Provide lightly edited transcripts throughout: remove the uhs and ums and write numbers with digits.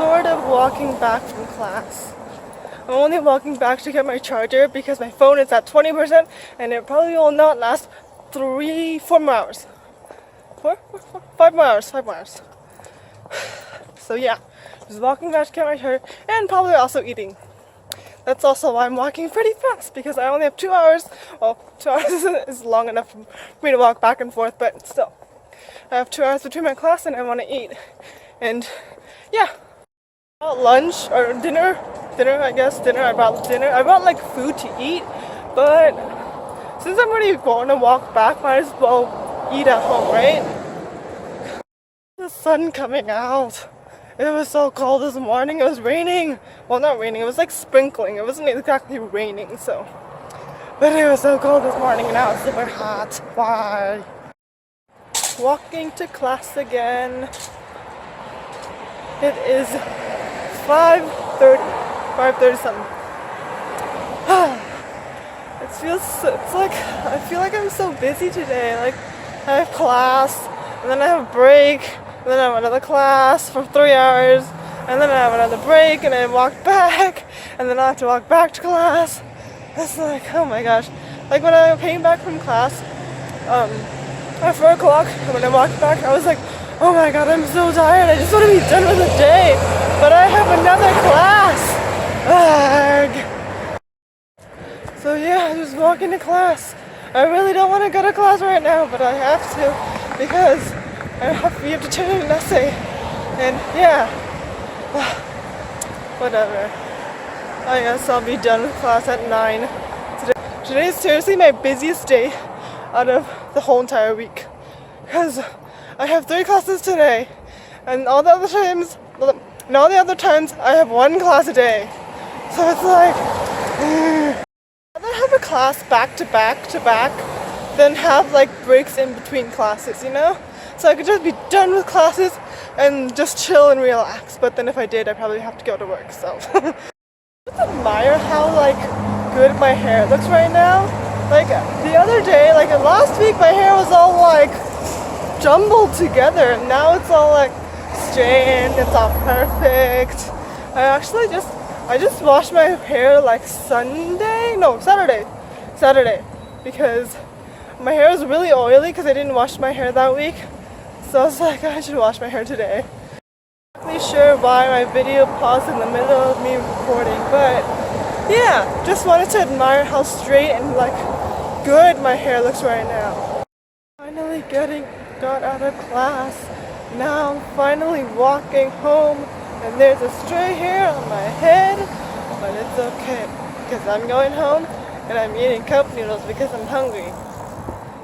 sort of walking back from class. I'm only walking back to get my charger because my phone is at 20% and it probably will not last 4 more hours. 5 more hours, 5 more hours. So yeah, just walking back to get my charger and probably also eating. That's also why I'm walking pretty fast because I only have 2 hours. Well, 2 hours is long enough for me to walk back and forth, but still. I have 2 hours between my class and I want to eat. And yeah, lunch or dinner, I guess, I brought like food to eat, but since I'm already going to walk back, might as well eat at home, right? The sun coming out. It was so cold this morning. It was raining. Well, not raining, it was like sprinkling. It wasn't exactly raining, so. But it was so cold this morning and now it's super hot. Why? Walking to class again. It is 5:30 something. It's like, I feel like I'm so busy today. Like, I have class, and then I have a break, and then I have another class for 3 hours, and then I have another break, and I walk back, and then I have to walk back to class. It's like, oh my gosh. Like, when I came back from class, at 4 o'clock, and when I walked back, I was like, oh my god, I'm so tired. I just want to be done with the day. But I have another class. Ugh. So yeah, I'm just walking to class. I really don't want to go to class right now, but I have to because we have to turn in an essay. And yeah, whatever. I guess I'll be done with class at 9. Today is seriously my busiest day out of the whole entire week. Because I have 3 classes today, and all the other times I have 1 class a day. So it's like, I'd rather have a class back to back than have like breaks in between classes, you know? So I could just be done with classes and just chill and relax. But then if I did, I'd probably have to go to work, so. Just admire how like good my hair looks right now. Like the other day, like last week, my hair was all like jumbled together, and now it's all like straight, it's all perfect. I just washed my hair like Saturday, because my hair was really oily because I didn't wash my hair that week. So I was like, I should wash my hair today. I'm not really sure why my video paused in the middle of me recording, but yeah, just wanted to admire how straight and like good my hair looks right now. Finally got out of class. Now I'm finally walking home, and there's a stray hair on my head, but it's okay because I'm going home and I'm eating cup noodles because I'm hungry.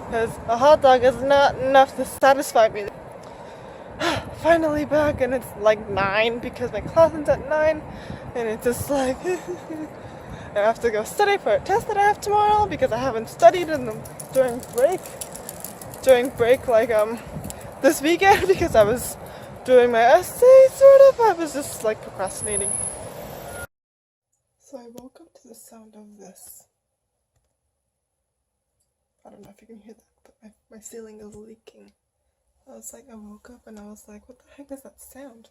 Because a hot dog is not enough to satisfy me. Finally back, and it's like 9 because my class is at 9, and it's just like I have to go study for a test that I have tomorrow because I haven't studied during break like this weekend because I was doing my essay, sort of. I was just like procrastinating. So I woke up to the sound of this. I don't know if you can hear that, but my ceiling is leaking. I woke up and I was like, what the heck is that sound?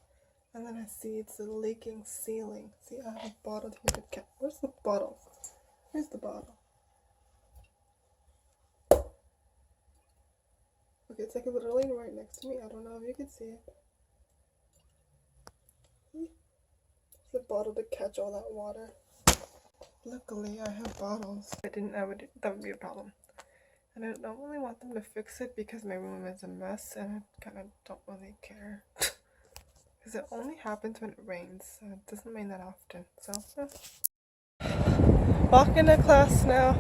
And then I see it's a leaking ceiling. See, I have a bottle here. Where's the bottle? Here's the bottle. Okay, it's like literally right next to me. I don't know if you can see it. It's a bottle to catch all that water. Luckily, I have bottles. That would be a problem. And I don't really want them to fix it because my room is a mess and I kind of don't really care. Because it only happens when it rains, so it doesn't rain that often. So, yeah. Walking to class now.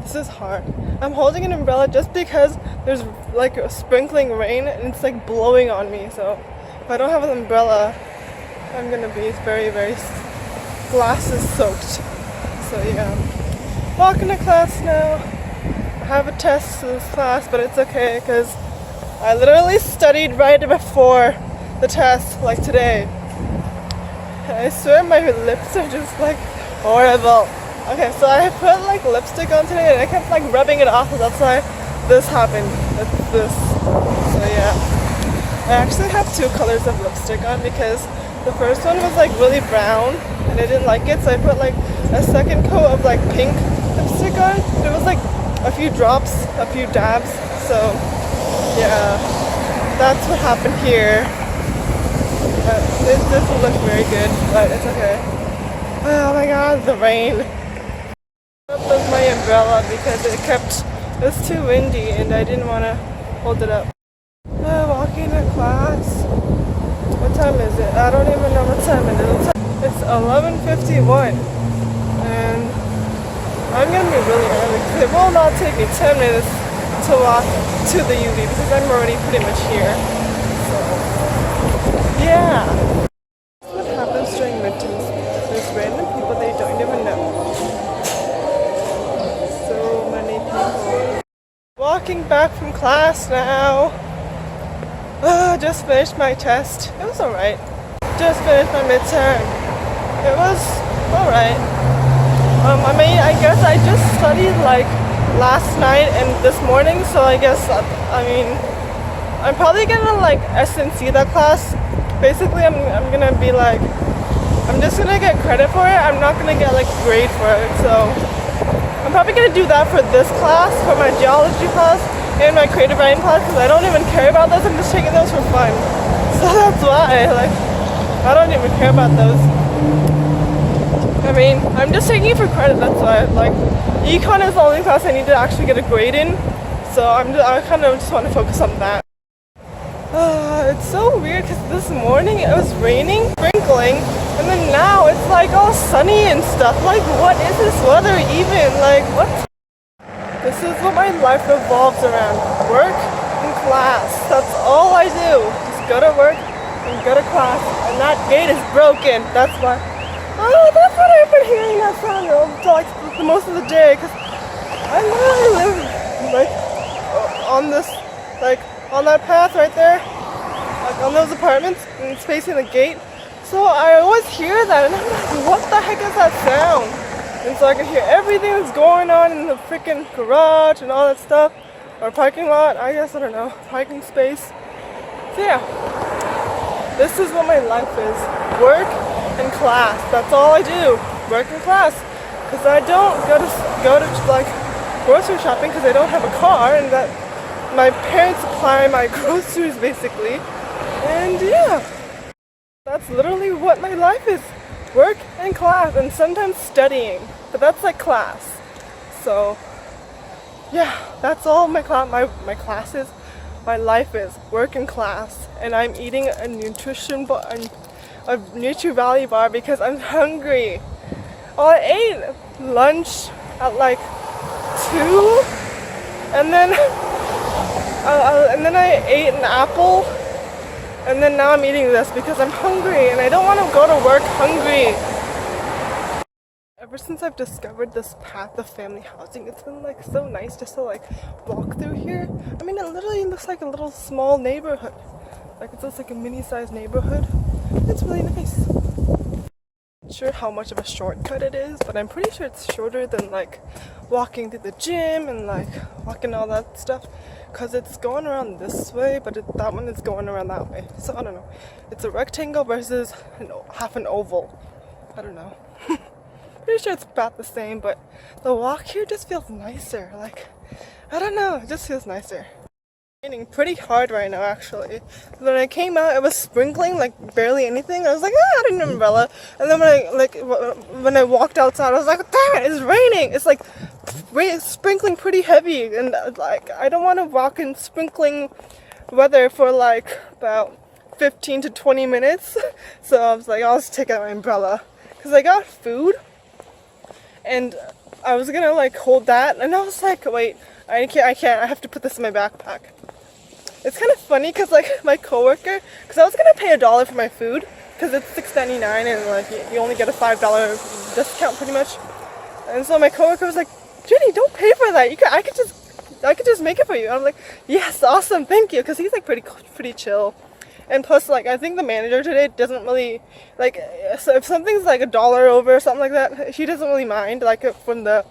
This is hard. I'm holding an umbrella just because there's like a sprinkling rain and it's like blowing on me. So if I don't have an umbrella, I'm gonna be very, very glasses soaked. So yeah. Walking to class now. I have a test for this class, but it's okay because I literally studied right before the test, like today. And I swear my lips are just like horrible. Okay, so I put like lipstick on today and I kept like rubbing it off, so that's why this happened. This. So yeah. I actually have 2 colors of lipstick on because The first one was like really brown and I didn't like it, so I put like a second coat of like pink lipstick on. It was like a few drops, a few dabs, so yeah, that's what happened here. This doesn't look very good, but it's okay. Oh my god, the rain. I up with my umbrella because it was too windy and I didn't want to hold it up. Walking to class. What time is it? I don't even know what time it is. It's 11:51 and I'm gonna be really early because it will not take me 10 minutes to walk to the UV because I'm already pretty much here. So yeah. That's what happens during midterms. There's random people they don't even know. So many people. Walking back from class now. Just finished my test. It was alright. Just finished my midterm. It was alright. I mean, I guess I just studied like last night and this morning, so I guess, I'm probably gonna like SNC that class. Basically, I'm gonna be like, I'm just gonna get credit for it. I'm not gonna get like grade for it, so I'm probably gonna do that for this class, for my geology class and my creative writing class, because I don't even care about those. I'm just taking those for fun. So that's why, like, I don't even care about those. I mean, I'm just taking it for credit, that's why. Like, econ is the only class I need to actually get a grade in, so I kind of just want to focus on that. It's so weird because this morning it was raining, sprinkling, and then now it's like all sunny and stuff. Like, what is this weather even? Like, what? This is what my life revolves around. Work and class. That's all I do. Just go to work and go to class. And that gate is broken. That's why. Oh, that's what I've been hearing that sound like the most of the day. Because I literally live like on this, like on that path right there. Like on those apartments and it's facing the gate. So I always hear that and I'm like, what the heck is that sound? And so I can hear everything that's going on in the freaking garage and all that stuff. Or parking lot, I guess, I don't know. Parking space. So yeah. This is what my life is. Work and class. That's all I do. Work and class. Because I don't go to like grocery shopping because I don't have a car and that my parents supply my groceries basically. And yeah. That's literally what my life is. Work and class and sometimes studying, but that's like class. So yeah, that's all my classes. My life is work and class, and I'm eating a nutrition bar, a Nutri-Valley bar because I'm hungry. Well, I ate lunch at like 2, and then I ate an apple. And then now I'm eating this because I'm hungry and I don't want to go to work hungry. Ever since I've discovered this path of family housing, it's been like so nice just to like walk through here. I mean, it literally looks like a little small neighborhood. Like it's just like a mini-sized neighborhood. It's really nice. Not sure how much of a shortcut it is, but I'm pretty sure it's shorter than like walking to the gym and like walking all that stuff. Because it's going around this way, but that one is going around that way. So I don't know. It's a rectangle versus half an oval. I don't know. Pretty sure it's about the same, but the walk here just feels nicer. Like, I don't know. It just feels nicer. It's raining pretty hard right now, actually. When I came out, it was sprinkling, like barely anything. I was like, I need an umbrella. And then when I walked outside, I was like, damn it, it's raining. It's like sprinkling pretty heavy, and like I don't want to walk in sprinkling weather for like about 15 to 20 minutes. So I was like, I'll just take out my umbrella because I got food and I was gonna like hold that, and I was like, wait, I can't, I have to put this in my backpack. It's kind of funny because like my coworker, because I was gonna pay $1 for my food because it's $6.99 and like you only get a $5 discount pretty much. And so my coworker was like, Jenny, don't pay for that. I could just make it for you. I'm like, yes, awesome, thank you, because he's like pretty chill. And plus, like, I think the manager today doesn't really like. So if something's like $1 over or something like that, she doesn't really mind. Like from the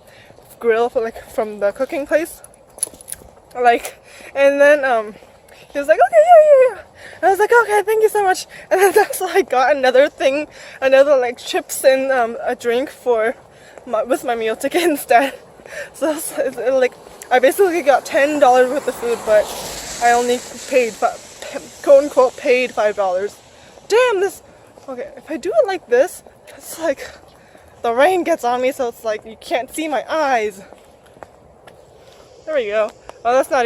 grill, from the cooking place. Like, and then He was like, okay, yeah. And I was like, okay, thank you so much. And then that's I got another thing, another like chips and a drink with my meal ticket instead. So it's like I basically got $10 worth of food, but I only paid quote unquote paid $5. Damn this. Okay, if I do it like this, it's like the rain gets on me, so it's like you can't see my eyes. There we go. Oh, that's not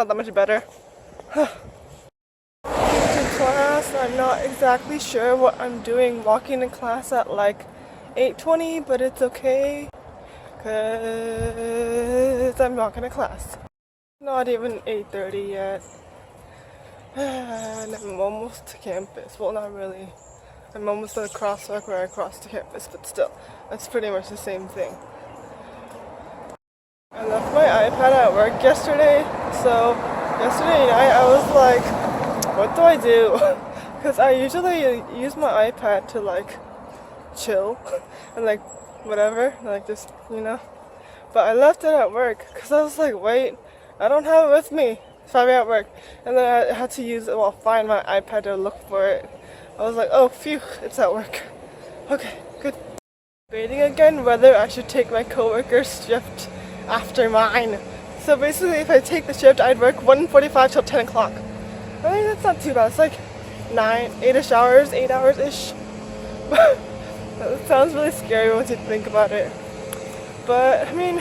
that much better. In class, I'm not exactly sure what I'm doing walking in class at like 8:20, but it's okay, cause I'm walking to class. Not even 8:30 yet. And I'm almost to campus. Well, not really. I'm almost at a crosswalk where I cross to campus, but still, that's pretty much the same thing. I left my iPad at work yesterday, so yesterday night I was like, what do I do? Because I usually use my iPad to like chill and like whatever, like just, you know. But I left it at work because I was like, wait, I don't have it with me. So I'm at work, and then I had to find my iPad to look for it. I was like, oh, phew, it's at work. Okay, good. Debating again whether I should take my coworker's shift after mine. So basically, if I take the shift, I'd work 1:45 till 10 o'clock. I mean, that's not too bad. It's like 8 hours-ish. That sounds really scary once you think about it. But, I mean,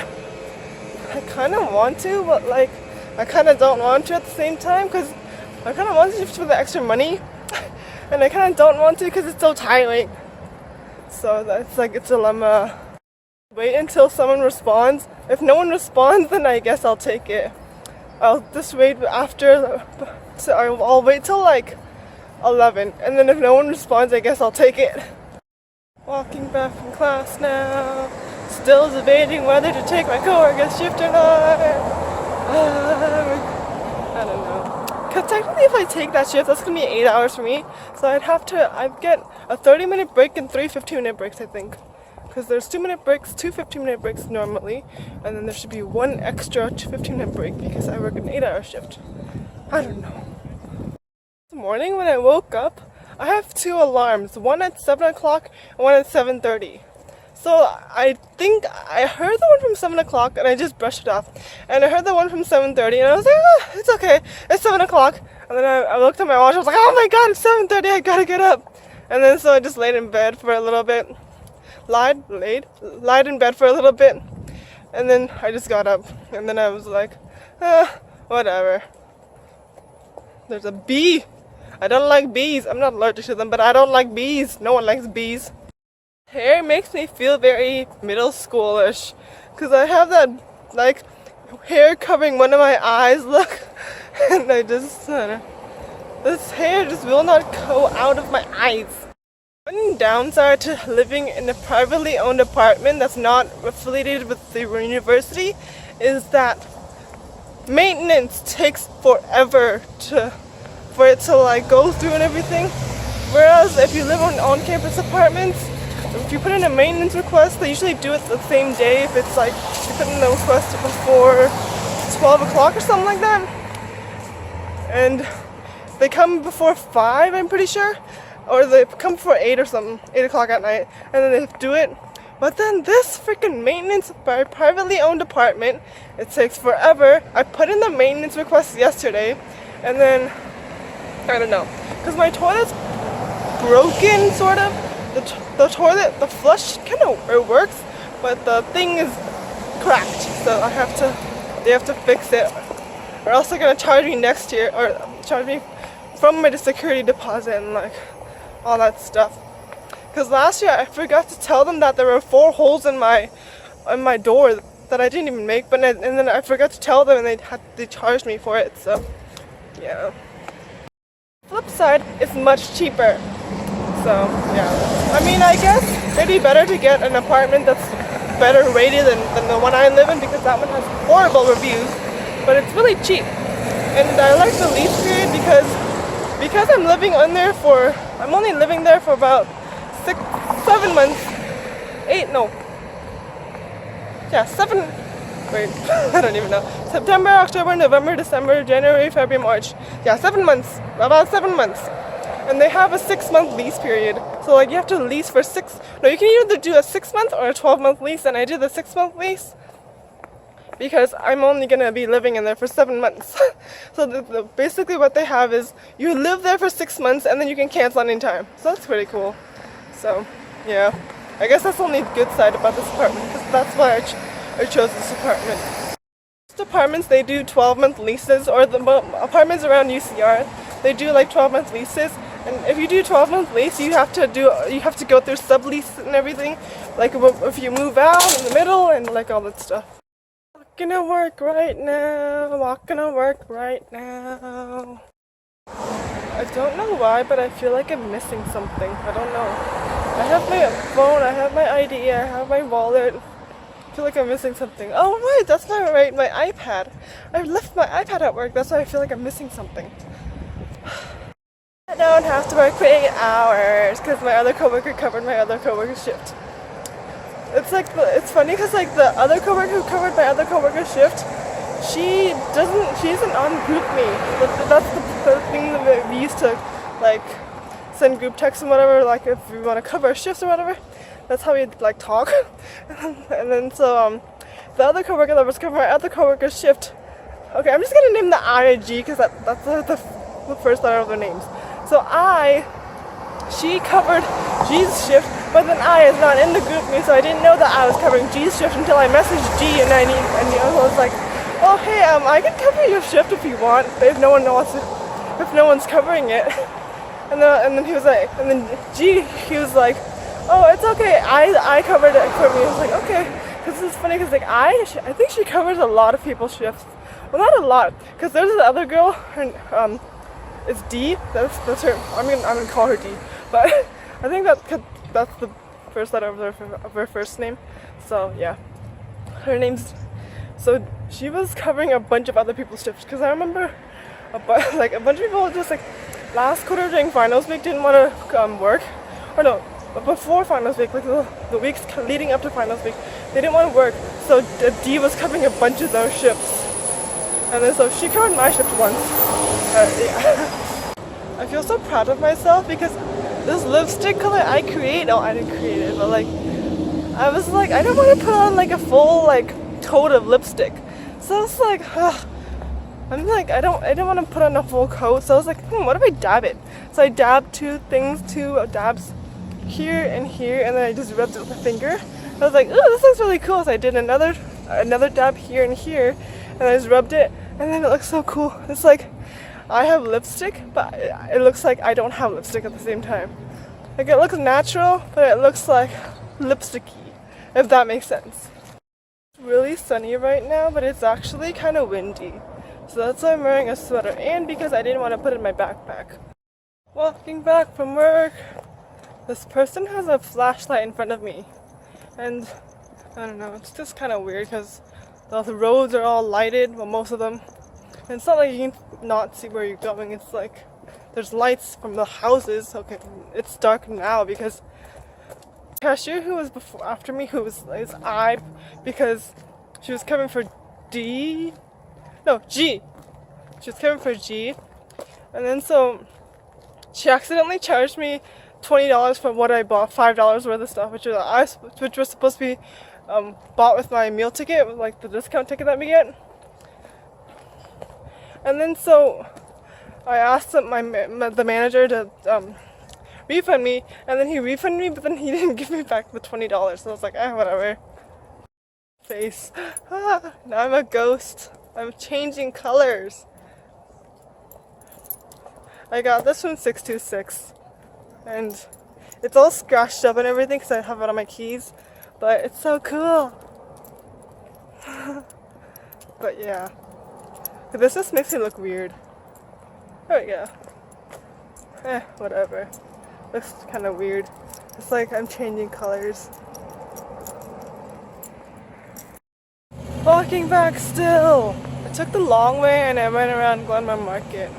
I kind of want to, but like, I kind of don't want to at the same time, because I kind of want to just for the extra money, and I kind of don't want to because it's so tiring. So that's like a dilemma. Wait until someone responds. If no one responds, then I guess I'll take it. I'll just wait so I'll wait till like 11, and then if no one responds, I guess I'll take it. Walking back from class now. Still debating whether to take my coworker's shift or not. I don't know. Because technically if I take that shift, that's going to be 8 hours for me. So I'd get a 30-minute break and 3 15-minute breaks, I think. Because there's 2-minute breaks, 2 15-minute breaks normally. And then there should be one extra 15-minute break because I work an 8-hour shift. I don't know. This morning when I woke up, I have 2 alarms. One at 7 o'clock and one at 7:30. So I think I heard the one from 7 o'clock and I just brushed it off. And I heard the one from 7:30 and I was like, oh, it's okay, it's 7 o'clock. And then I looked at my watch, I was like, oh my god, it's 7:30, I gotta get up. And then so I just laid in bed for a little bit. Lied in bed for a little bit. And then I just got up. And then I was like, whatever. There's a bee. I don't like bees. I'm not allergic to them, but I don't like bees. No one likes bees. Hair makes me feel very middle schoolish, because I have that like hair covering one of my eyes look, and I just this hair just will not go out of my eyes. One downside to living in a privately owned apartment that's not affiliated with the university is that maintenance takes forever for it to like go through and everything. Whereas if you live on on-campus apartments, if you put in a maintenance request, they usually do it the same day. If it's like you put in the request before 12 o'clock or something like that. And they come before 5, I'm pretty sure. Or they come before 8 or something, 8 o'clock at night. And then they do it. But then this freaking maintenance by a privately owned apartment, it takes forever. I put in the maintenance request yesterday. And then, I don't know. Because my toilet's broken, sort of. The toilet, the flush kind of it works, but the thing is cracked, so they have to fix it, or else they're gonna charge me next year, or charge me from my security deposit and like all that stuff. Because last year I forgot to tell them that there were 4 holes in my door that I didn't even make, and then I forgot to tell them, and they charged me for it. So yeah. Flip side, it's much cheaper. So, yeah. I mean, I guess it'd be better to get an apartment that's better rated than the one I live in, because that one has horrible reviews, but it's really cheap. And I like the lease period because I'm only living there for about 7 months. 7 Wait, I don't even know. September, October, November, December, January, February, March. Yeah, 7 months. About 7 months. And they have a 6-month lease period. So like you have to lease for no, you can either do a 6-month or a 12-month lease, and I did the 6-month lease because I'm only gonna be living in there for 7 months. So basically what they have is you live there for 6 months and then you can cancel anytime. So that's pretty cool. So yeah, I guess that's the only good side about this apartment, because that's why I chose this apartment. Most apartments, they do 12-month leases, or the apartments around UCR, they do like 12-month leases. And if you do 12-month lease, you have to go through sublease and everything, like if you move out in the middle and like all that stuff. Walking to work right now, walking to work right now. I don't know why, but I feel like I'm missing something. I don't know. I have my phone, I have my ID, I have my wallet. I feel like I'm missing something. Oh right, that's my iPad. I left my iPad at work. That's why I feel like I'm missing something. I don't have to work for 8 hours because my other coworker covered my other coworker's shift. It's funny because like the other coworker who covered my other coworker's shift, she isn't on GroupMe. That's the thing that we used to like send group texts and whatever, like if we want to cover our shifts or whatever. That's how we like talk. And then so the other coworker that was covering my other coworker's shift. Okay, I'm just gonna name the I and G because that's the first letter of their names. So she covered G's shift, but then I is not in the GroupMe, so I didn't know that I was covering G's shift until I messaged G, and I was like, oh hey, I can cover your shift if you want, but if no one's covering it. And then he was like, and then G, he was like, oh it's okay, I covered it for me. I was like, okay, because it's funny because like I think she covers a lot of people's shifts. Well, not a lot, because there's this other girl, her it's D. That's her. I'm gonna call her D. But I think that's the first letter of her first name. So yeah, her name's. So she was covering a bunch of other people's shifts, because I remember a bunch of people just like last quarter during finals week didn't want to work, or no, but before finals week, like the weeks leading up to finals week, they didn't want to work. So D was covering a bunch of those shifts. And then so she covered my shift once. Yeah. I feel so proud of myself because this lipstick color I didn't create it, but like I was like, I don't want to put on like a full like coat of lipstick. So I was like, I'm like, I don't want to put on a full coat. So I was like, what if I dab it? So I dabbed two dabs here and here, and then I just rubbed it with my finger. I was like, ooh, this looks really cool. So I did another dab here and here, and I just rubbed it, and then it looks so cool. It's like I have lipstick, but it looks like I don't have lipstick at the same time. Like it looks natural, but it looks like lipsticky, if that makes sense. It's really sunny right now, but it's actually kind of windy. So that's why I'm wearing a sweater, and because I didn't want to put it in my backpack. Walking back from work, this person has a flashlight in front of me. And I don't know, it's just kind of weird because the roads are all lighted, well, most of them. And it's not like you can not see where you're going. It's like there's lights from the houses. Okay, it's dark now because the cashier who was after me, is I, because she was coming for G. She was coming for G. And then so she accidentally charged me $20 for what I bought, $5 worth of stuff, which was supposed to be bought with my meal ticket, with like the discount ticket that we get. And then so I asked the manager to refund me, and then he refunded me, but then he didn't give me back the $20. So I was like, whatever. Face. Now I'm a ghost. I'm changing colors. I got this from 626, and it's all scratched up and everything because I have it on my keys, but it's so cool. But yeah, this just makes me look weird. There we go. Whatever. Looks kind of weird. It's like I'm changing colors. Walking back still. I took the long way and I went around Glenmore Market.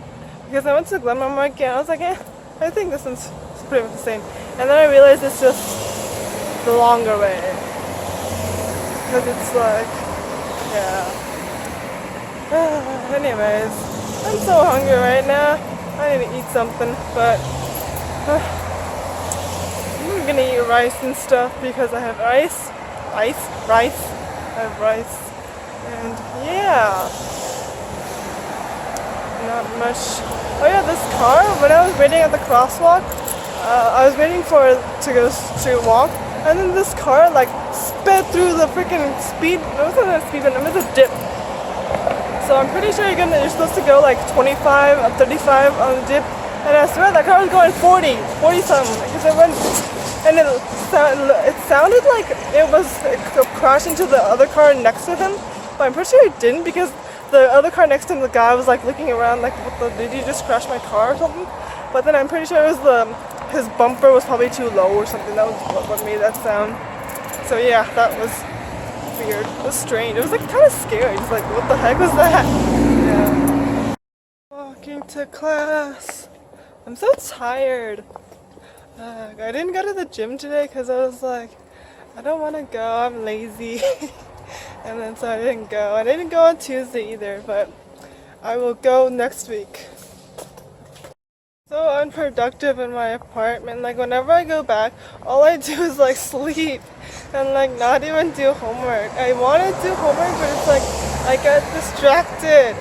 Because I went to Glenmore Market and I was like, I think this one's pretty much the same. And then I realized it's just the longer way. Because it's like, Yeah. Anyways, I'm so hungry right now. I need to eat something, but I'm gonna eat rice and stuff because I have rice. Rice. I have rice. And yeah. Not much. Oh yeah, this car, when I was waiting at the crosswalk, I was waiting for it to go to walk, and then this car like sped through the freaking speed. It wasn't a speed limit, it was a dip. So I'm pretty sure you're supposed to go like 25 or 35 on the dip, and I swear that car was going 40 something, because it went, and it sounded like it was crashed into the other car next to him, but I'm pretty sure it didn't, because the other car next to him, the guy was like looking around like, did you just crash my car or something? But then I'm pretty sure it was his bumper was probably too low or something. That was what made that sound. So yeah, that was weird. It was strange. It was like kind of scary. It's like, what the heck was that? Yeah. Walking to class. I'm so tired. I didn't go to the gym today because I was like, I don't want to go. I'm lazy. And then so I didn't go. I didn't go on Tuesday either, but I will go next week. So unproductive in my apartment. Like whenever I go back, all I do is like sleep and like not even do homework. I want to do homework, but it's like I get distracted.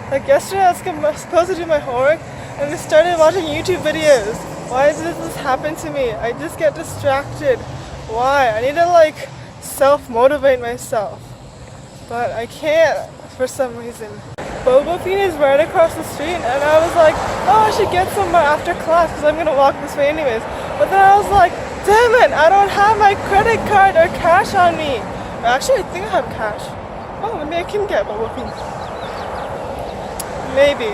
Like yesterday I was supposed to do my homework and I started watching YouTube videos. Why does this happen to me? I just get distracted. Why? I need to like self-motivate myself. But I can't for some reason. Boba Fiend is right across the street, and I was like, oh, I should get some after class because I'm gonna walk this way anyways. But then I was like, damn it, I don't have my credit card or cash on me. Actually, I think I have cash. Oh, maybe I can get Boba Fiend. Maybe.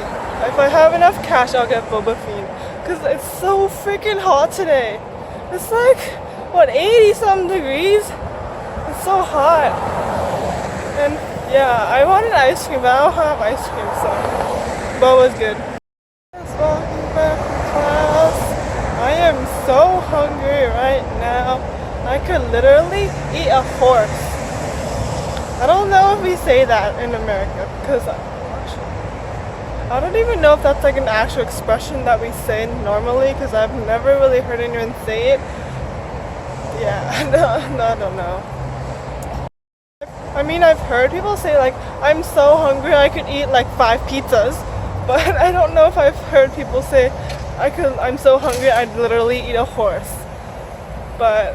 If I have enough cash, I'll get Boba Fiend. Because it's so freaking hot today. It's like, what, 80 some degrees? It's so hot. And yeah, I wanted ice cream, but I don't have ice cream, so Boba's good. Just walking back from class. I am so hungry right now. I could literally eat a horse. I don't know if we say that in America, because I don't even know if that's like an actual expression that we say normally, because I've never really heard anyone say it. Yeah, no, I don't know. I mean, I've heard people say like, I'm so hungry I could eat like 5 pizzas, but I don't know if I've heard people say, I'm so hungry I'd literally eat a horse. But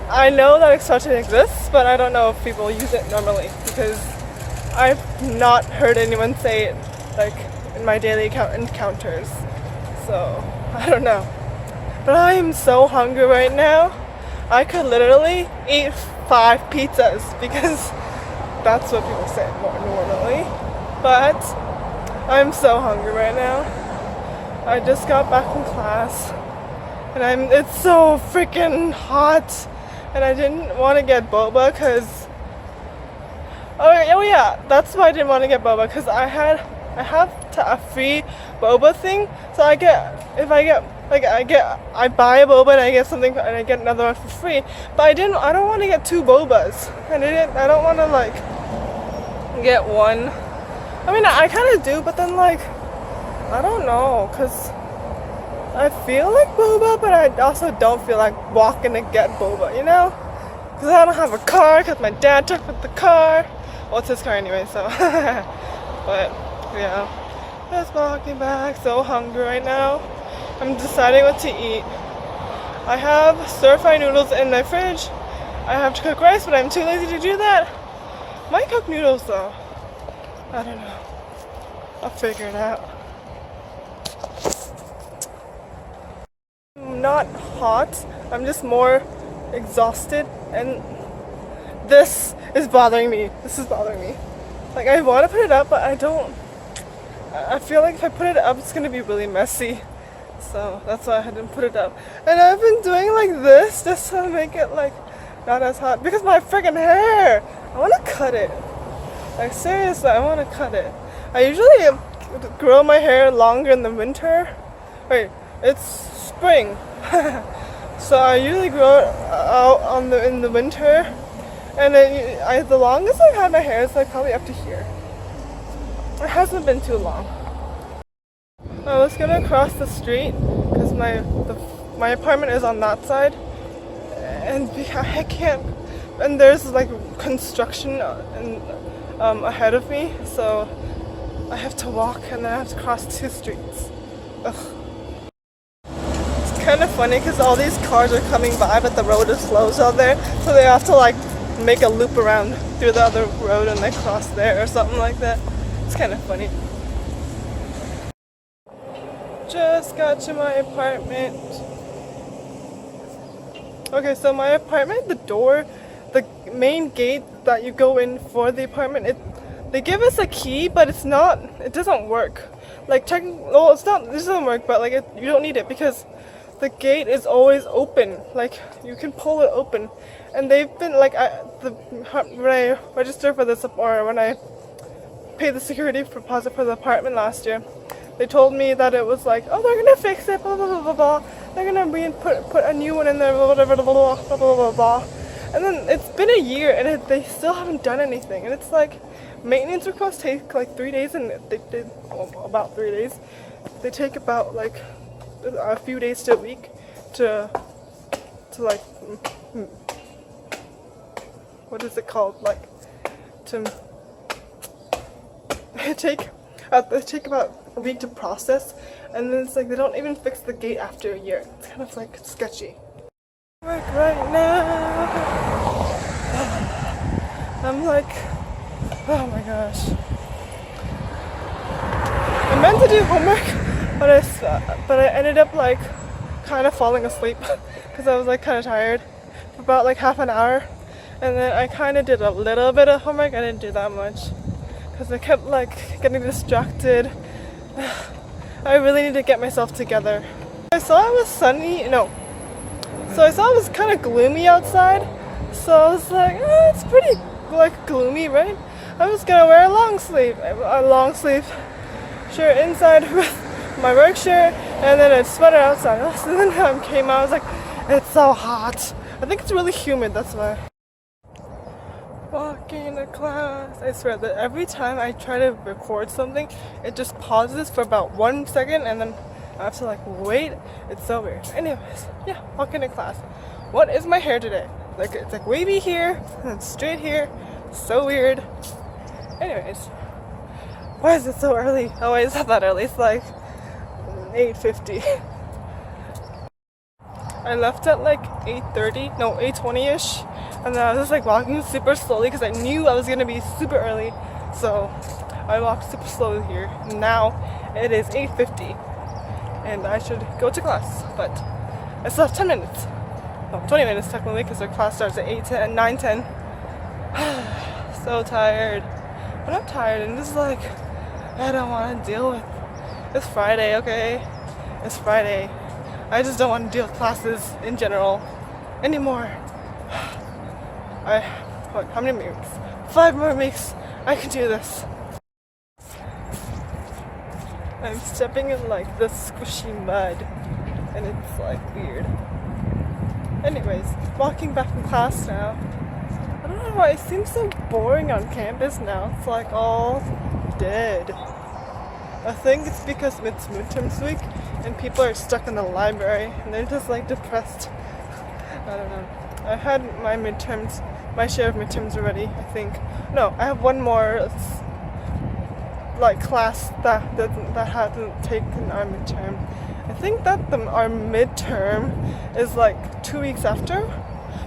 I know that expression exists, but I don't know if people use it normally, because I've not heard anyone say it like in my daily encounters. So, I don't know. But I am so hungry right now, I could literally eat 5 pizzas, because that's what people say more normally. But I'm so hungry right now. I just got back from class and it's so freaking hot, and I didn't want to get boba because oh yeah, that's why I didn't want to get boba, because I have a free boba thing. So I buy a boba and I get something and I get another one for free. But I don't want to get 2 bobas. I don't want to like get one. I mean, I kind of do, but then like I don't know, because I feel like boba, but I also don't feel like walking to get boba, you know? Because I don't have a car, because my dad took with the car. Well, it's his car anyway, so. But yeah, just walking back, so hungry right now. I'm deciding what to eat. I have stir-fry noodles in my fridge. I have to cook rice, but I'm too lazy to do that. Might cook noodles though. I don't know. I'll figure it out. I'm not hot. I'm just more exhausted, and this is bothering me. Like, I want to put it up, but I don't. I feel like if I put it up, it's gonna be really messy. So that's why I didn't put it up. And I've been doing like this just to make it like not as hot, because my freaking hair. I want to cut it. Like, seriously, I want to cut it. I usually grow my hair longer in the winter. Wait, it's spring. So I usually grow it out in the winter, And then the longest I've had my hair is like probably up to here. It hasn't been too long. I was gonna cross the street because my apartment is on that side, and I can't. And there's like construction ahead of me, so I have to walk and then I have to cross 2 streets. Ugh. It's kind of funny because all these cars are coming by, but the road is closed out there, so they have to like make a loop around through the other road and then cross there or something like that. It's kind of funny. Just got to my apartment. Okay, so my apartment, the door, the main gate that you go in for the apartment, they give us a key, but it doesn't work. Like it doesn't work, but like you don't need it because the gate is always open. Like you can pull it open, and they've been like when I registered for this, or when I paid the security deposit for the apartment last year, they told me that it was like, oh, they're gonna fix it, blah blah blah blah blah. They're gonna put a new one in there, whatever, blah blah blah blah blah blah. And then it's been a year and they still haven't done anything. And it's like maintenance requests take like 3 days, and they did about 3 days. They take about like a few days to a week to like what is it called? Like to take about a week to process, and then it's like they don't even fix the gate after a year. It's kind of like sketchy. Work right now. I'm like, oh my gosh. I meant to do homework, but I ended up like kind of falling asleep because I was like kind of tired for about like half an hour, and then I kind of did a little bit of homework. I didn't do that much because I kept like getting distracted. I really need to get myself together. I saw it was sunny. So I saw it was kind of gloomy outside. So I was like, it's pretty like gloomy, right? I was gonna wear a long sleeve shirt inside with my work shirt, and then a sweater outside. So then I came out, I was like, it's so hot. I think it's really humid, that's why. Walking to class. I swear that every time I try to record something, it just pauses for about 1 second, and then I have to like wait. It's so weird. Anyways, yeah, walking to class. What is my hair today? Like it's like wavy here and straight here. So weird. Anyways, why is it so early? Oh wait, it's not that early. It's like 8:50. I left at like 8:30, no 8:20ish, and then I was just like walking super slowly because I knew I was gonna be super early. So I walked super slowly here. Now it is 8:50, and I should go to class, but I still have 10 minutes. No, 20 minutes technically, because their class starts at 8:10, 9:10. So tired. But I'm tired, and this is like, I don't want to deal with. It's Friday, okay? It's Friday. I just don't want to deal with classes in general anymore. How many weeks? 5 more weeks. I can do this. I'm stepping in like the squishy mud, and it's like weird. Anyways, walking back in class now. I don't know why it seems so boring on campus now. It's like all dead. I think it's because it's midterms week and people are stuck in the library and they're just like depressed. I don't know. I had my share of midterms already, I think. No, I have one more like class that hasn't taken our midterm. I think that our midterm is like 2 weeks after,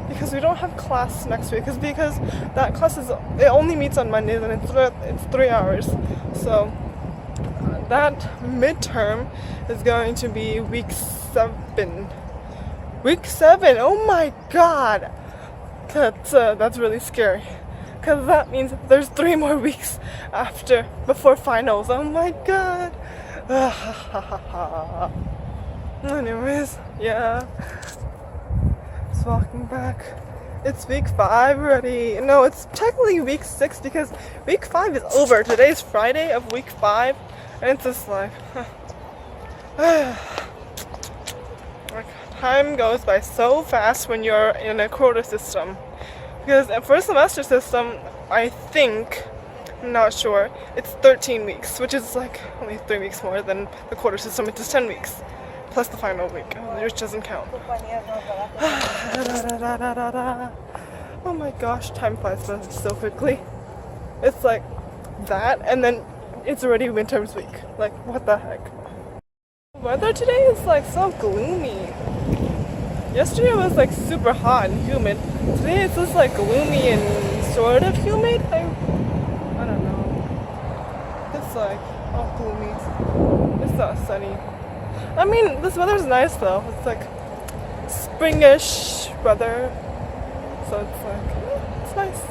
because we don't have class next week. Because that class it only meets on Mondays and it's 3 hours. So that midterm is going to be week 7. Week 7. Oh my God, that's really scary. Because that means there's 3 more weeks before finals. Oh my God. Anyways, yeah. Just walking back. It's week 5 already. No, it's technically week 6 because week 5 is over. Today's Friday of week 5, and it's just like, time goes by so fast when you're in a quota system. Because at first semester system, I think, I'm not sure, it's 13 weeks, which is like only 3 weeks more than the quarter system, which is 10 weeks, plus the final week, which doesn't count. Oh my gosh, time flies by so quickly. It's like that, and then it's already midterms week. Like, what the heck? Weather today is like so gloomy. Yesterday was like super hot and humid. Today it's just like gloomy and sort of humid. I don't know. It's like all gloomy. It's not sunny. I mean, this weather's nice though. It's like springish weather. So it's like, it's nice.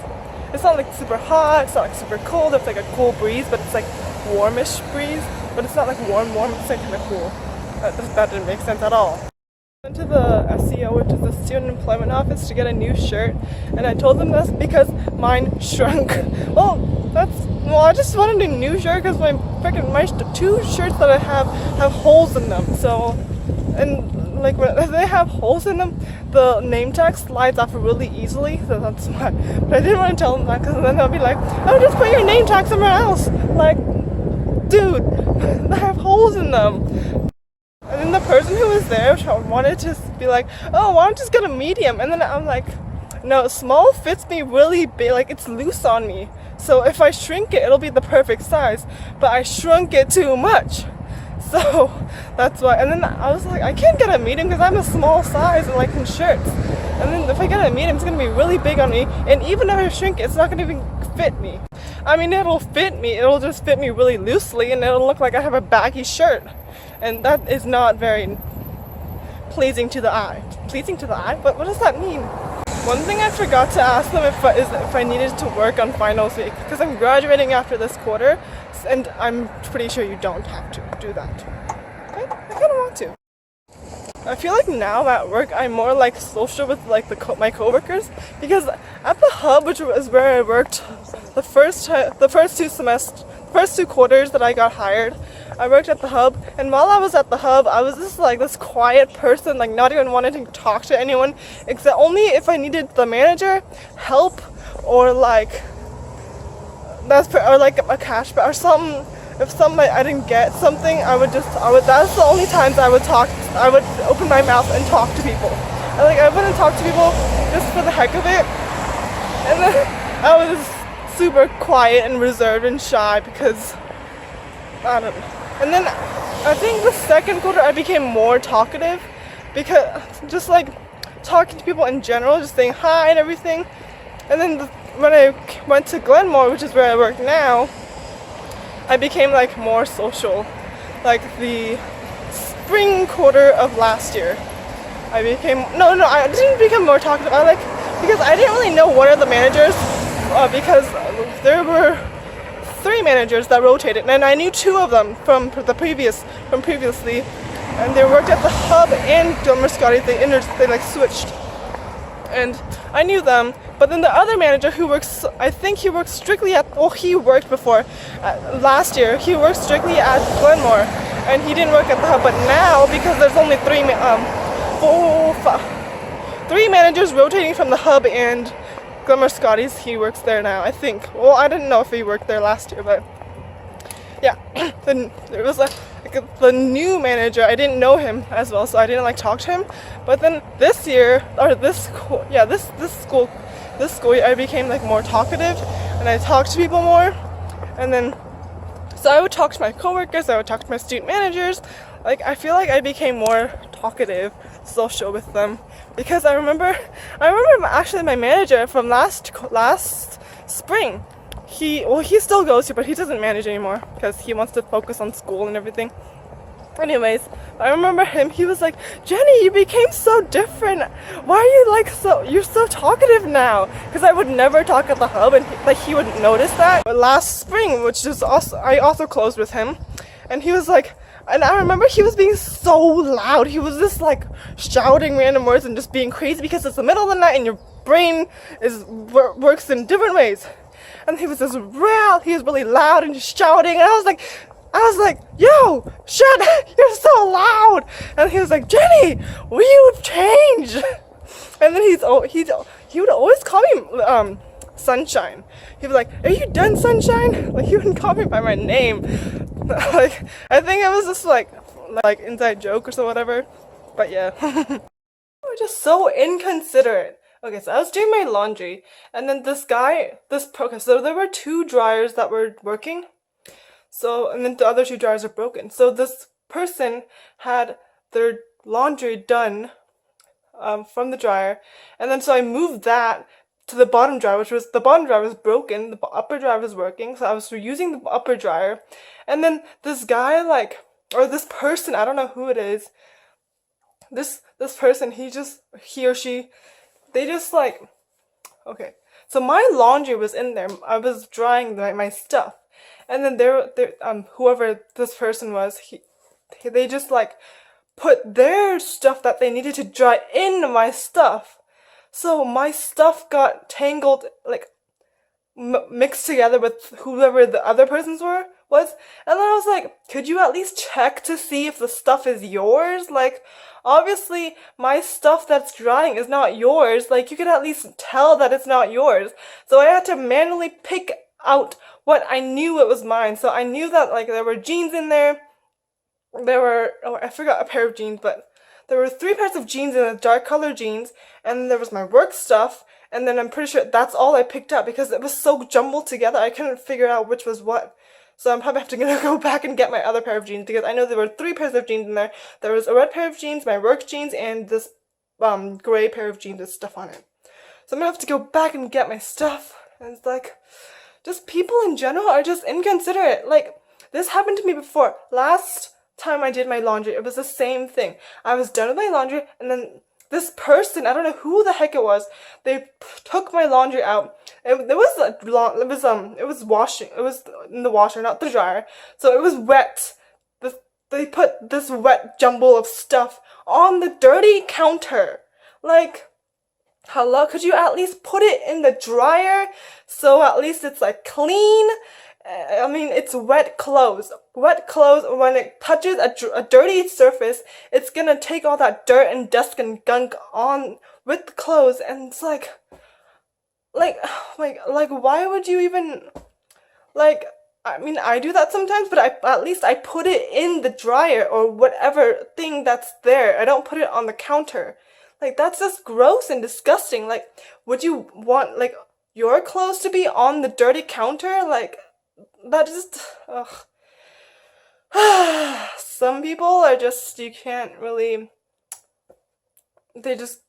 It's not like super hot, it's not like super cold. It's like a cool breeze, but it's like warmish breeze. But it's not like warm, it's like kind of cool. That didn't make sense at all. I went to the SEO, which is the Student Employment Office, to get a new shirt, and I told them that's because mine shrunk. I just wanted a new shirt because my two shirts that I have holes in them. So, and like if they have holes in them, the name tag slides off really easily. So that's why. But I didn't want to tell them that because then they'll be like, "Oh, just put your name tag somewhere else." Like, dude, they have holes in them. And then the person who was there wanted to be like, "Oh, why don't you just get a medium?" And then I'm like, "No, small fits me really big. Like, it's loose on me. So if I shrink it, it'll be the perfect size. But I shrunk it too much." So that's why. And then I was like, I can't get a medium because I'm a small size and like in shirts. And then if I get a medium, it's gonna be really big on me. And even if I shrink it, it's not gonna even fit me. I mean, it'll fit me. It'll just fit me really loosely, and it'll look like I have a baggy shirt. And that is not very pleasing to the eye. Pleasing to the eye? But what does that mean? One thing I forgot to ask them if I needed to work on finals week, because I'm graduating after this quarter, and I'm pretty sure you don't have to do that. I kind of want to. I feel like now at work I'm more like social with like my coworkers, because at the hub, which was where I worked the first two quarters that I got hired, I worked at the hub, and while I was at the hub, I was just like this quiet person, like not even wanting to talk to anyone, except only if I needed the manager help or like like a cash or something. If I didn't get something, that's the only times I would open my mouth and talk to people. And like I wouldn't talk to people just for the heck of it. And then I was super quiet and reserved and shy because I don't know. And then I think the second quarter I became more talkative, because just like talking to people in general, just saying hi and everything. And then when I went to Glenmore, which is where I work now, I became like more social. Like the spring quarter of last year, I didn't become more talkative. Because I didn't really know one of the managers, because there were 3 managers that rotated, and I knew 2 of them from previously, and they worked at the hub and Gilmer Scotty. They like switched, and I knew them. But then the other manager who works, I think he worked strictly he worked before last year. He worked strictly at Glenmore, and he didn't work at the hub. But now, because there's only 3 managers rotating from the hub and Glenmore Scotty's, he works there now, I think. Well, I didn't know if he worked there last year, but yeah. Then there was the new manager. I didn't know him as well, so I didn't talk to him. But then this year, or this school year, I became more talkative, and I talked to people more. And then, so I would talk to my coworkers, I would talk to my student managers. I feel like I became more talkative, social with them, because I remember actually my manager from last spring. He still goes here, but he doesn't manage anymore because he wants to focus on school and everything. Anyways, I remember him. He was like, "Jenny, you became so different. Why are you you're so talkative now?" Because I would never talk at the hub, and he would notice that. But last spring, I also closed with him, and he was like, and I remember he was being so loud. He was just shouting random words and just being crazy because it's the middle of the night and your brain works in different ways. And he was really loud and just shouting, and I was like, "Yo, shut! You're so loud!" And he was like, "Jenny, will you change?" And then he would always call me Sunshine. He'd be like, "Are you done, Sunshine?" Like he wouldn't call me by my name. Like I think it was just like inside joke or so whatever. But yeah. We're just so inconsiderate. Okay, so I was doing my laundry, and then okay, so there were two dryers that were working. So, and then the other two dryers are broken. So this person had their laundry done from the dryer, and then so I moved that to the bottom dryer, the bottom dryer was broken, the upper dryer was working, so I was using the upper dryer, and then this guy or this person, I don't know who it is, this person, he or she, they just okay, so my laundry was in there, I was drying my stuff, and then whoever this person was, they just put their stuff that they needed to dry in my stuff. So my stuff got tangled, mixed together with whoever the other person's was. And then I was like, could you at least check to see if the stuff is yours? Like, obviously my stuff that's drying is not yours. Like, you could at least tell that it's not yours. So I had to manually pick out what I knew it was mine. So I knew that there were jeans in there. I forgot a pair of jeans, but there were 3 pairs of jeans in the dark color jeans, and then there was my work stuff, and then I'm pretty sure that's all I picked up because it was so jumbled together I couldn't figure out which was what. So I'm probably gonna go back and get my other pair of jeans because I know there were 3 pairs of jeans in there. There was a red pair of jeans, my work jeans, and this gray pair of jeans with stuff on it. So I'm gonna have to go back and get my stuff. And it's just people in general are just inconsiderate. This happened to me before. Last time I did my laundry, it was the same thing. I was done with my laundry, and then this person, I don't know who the heck it was, they took my laundry out. It was washing. It was in the washer, not the dryer. So it was wet. They put this wet jumble of stuff on the dirty counter. Hello, could you at least put it in the dryer so at least it's clean? I mean, it's wet clothes. Wet clothes, when it touches a dirty surface, it's gonna take all that dirt and dust and gunk on with the clothes, and it's why would you even, I mean, I do that sometimes, but at least I put it in the dryer or whatever thing that's there. I don't put it on the counter. That's just gross and disgusting. Would you want, your clothes to be on the dirty counter? That just, ugh. Some people are just, you can't really, they just,